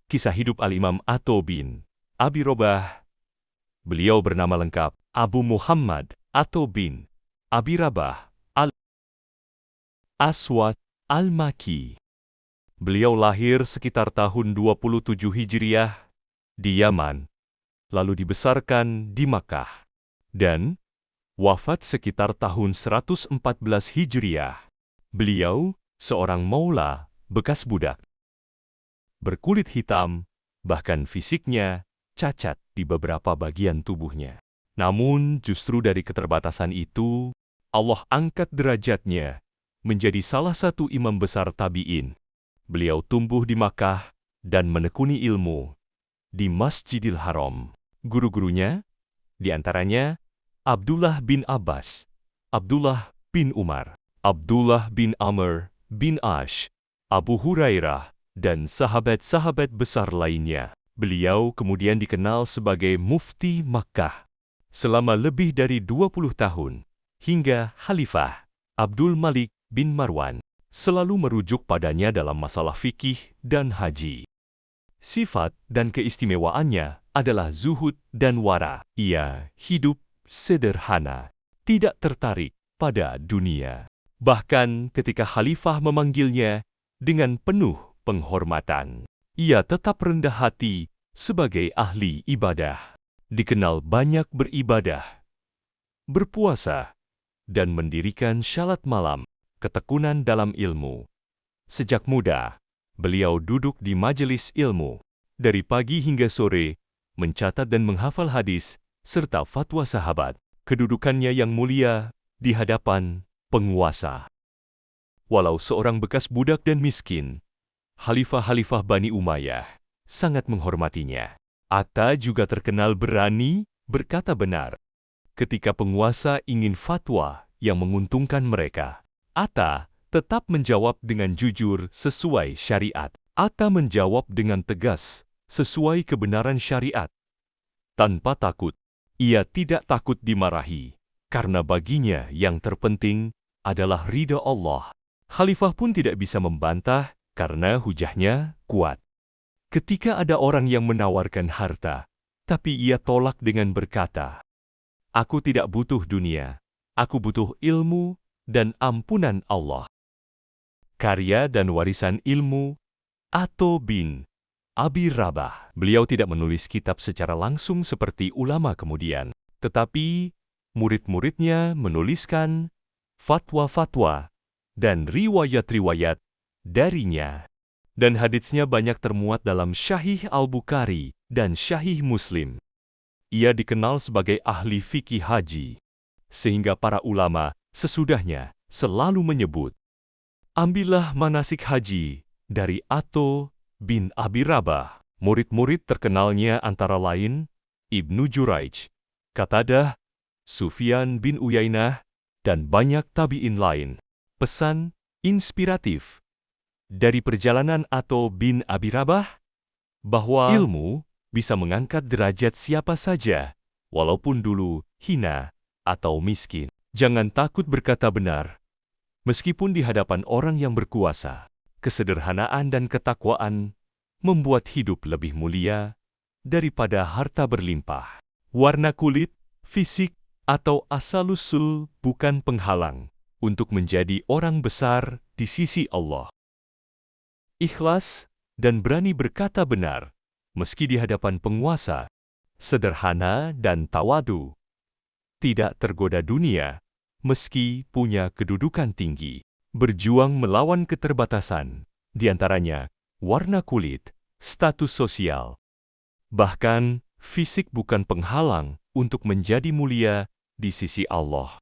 Kisah hidup Al-Imam Atho bin Abi Rabah. Beliau bernama lengkap Abu Muhammad Atho bin Abi Rabah Al-Aswad Al-Maki. Beliau lahir sekitar tahun 27 Hijriah di Yaman, lalu dibesarkan di Makkah, dan wafat sekitar tahun 114 Hijriah. Beliau seorang maula bekas budak. Berkulit hitam, bahkan fisiknya cacat di beberapa bagian tubuhnya. Namun justru dari keterbatasan itu, Allah angkat derajatnya menjadi salah satu imam besar tabi'in. Beliau tumbuh di Makkah dan menekuni ilmu di Masjidil Haram. Guru-gurunya, di antaranya Abdullah bin Abbas, Abdullah bin Umar, Abdullah bin Amr bin Ash, Abu Hurairah, dan sahabat-sahabat besar lainnya. Beliau kemudian dikenal sebagai Mufti Makkah selama lebih dari 20 tahun, hingga Khalifah Abdul Malik bin Marwan selalu merujuk padanya dalam masalah fikih dan haji. Sifat dan keistimewaannya adalah zuhud dan wara. Ia hidup sederhana, tidak tertarik pada dunia. Bahkan ketika Khalifah memanggilnya dengan penuh penghormatan, ia tetap rendah hati sebagai ahli ibadah. Dikenal banyak beribadah, berpuasa, dan mendirikan syalat malam, ketekunan dalam ilmu. Sejak muda, beliau duduk di majelis ilmu, dari pagi hingga sore, mencatat dan menghafal hadis, serta fatwa sahabat. Kedudukannya yang mulia di hadapan penguasa. Walau seorang bekas budak dan miskin, Khalifah-Khalifah Bani Umayyah sangat menghormatinya. Atta juga terkenal berani berkata benar. Ketika penguasa ingin fatwa yang menguntungkan mereka, Atta tetap menjawab dengan jujur sesuai syariat. Atta menjawab dengan tegas sesuai kebenaran syariat. Tanpa takut, ia tidak takut dimarahi, karena baginya yang terpenting adalah ridha Allah. Khalifah pun tidak bisa membantah karena hujahnya kuat. Ketika ada orang yang menawarkan harta, tapi ia tolak dengan berkata, "Aku tidak butuh dunia, aku butuh ilmu dan ampunan Allah." Karya dan warisan ilmu Atho bin Abi Rabah. Beliau tidak menulis kitab secara langsung seperti ulama kemudian, tetapi murid-muridnya menuliskan fatwa-fatwa dan riwayat-riwayat darinya. Dan haditsnya banyak termuat dalam Syahih Al-Bukhari dan Syahih Muslim. Ia dikenal sebagai ahli fikih haji, sehingga para ulama sesudahnya selalu menyebut, "Ambillah manasik haji dari Atho bin Abi Rabah." Murid-murid terkenalnya antara lain Ibnu Juraij, Qatadah, Sufyan bin Uyainah, dan banyak tabi'in lain. Pesan inspiratif dari perjalanan Atho bin Abi Rabah, bahwa ilmu bisa mengangkat derajat siapa saja, walaupun dulu hina atau miskin. Jangan takut berkata benar, meskipun di hadapan orang yang berkuasa. Kesederhanaan dan ketakwaan membuat hidup lebih mulia daripada harta berlimpah. Warna kulit, fisik, atau asal-usul bukan penghalang untuk menjadi orang besar di sisi Allah. Ikhlas dan berani berkata benar, meski di hadapan penguasa, sederhana dan tawadu. Tidak tergoda dunia, meski punya kedudukan tinggi. Berjuang melawan keterbatasan, di antaranya warna kulit, status sosial. Bahkan, fisik bukan penghalang untuk menjadi mulia di sisi Allah.